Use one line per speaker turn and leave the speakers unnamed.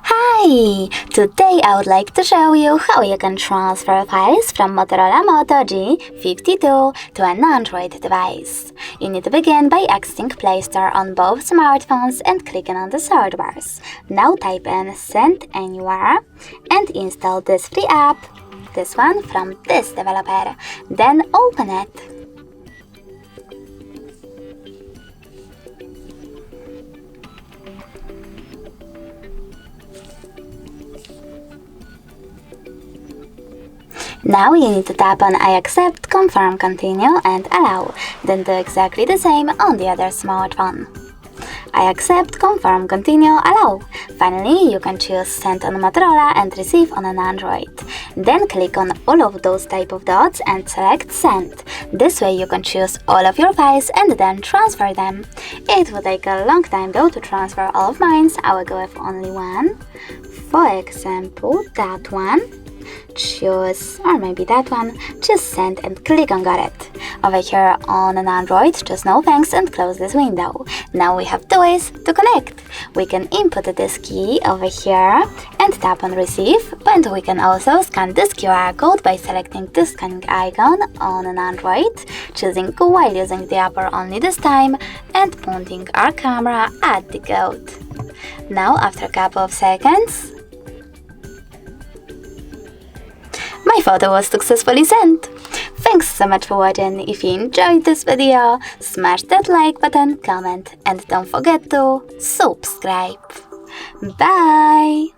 Hi! Today I would like to show you how you can transfer files from Motorola Moto G52 to an Android device. You need to begin by exiting Play Store on both smartphones and clicking on the search bars. Now type in Send Anywhere and install this free app, this one from this developer. Then open it. Now you need to tap on I accept, confirm, continue and allow. Then do exactly the same on the other smartphone. I accept, confirm, continue, allow. Finally, you can choose send on Motorola and receive on an Android. Then click on all of those type of dots and select send. This way you can choose all of your files and then transfer them. It will take a long time though to transfer all of mine, so I will go with only one. For example, that one. Choose, or maybe that one, just send and click on got it. Over here on an Android, just no thanks and close this window. Now we have two ways to connect. We can input this key over here and tap on receive, and we can also scan this QR code by selecting the scanning icon on an Android, choosing while using the upper only this time and pointing our camera at the code. Now after a couple of seconds, my photo was successfully sent. Thanks so much for watching. If you enjoyed this video, smash that like button, comment and don't forget to subscribe. Bye!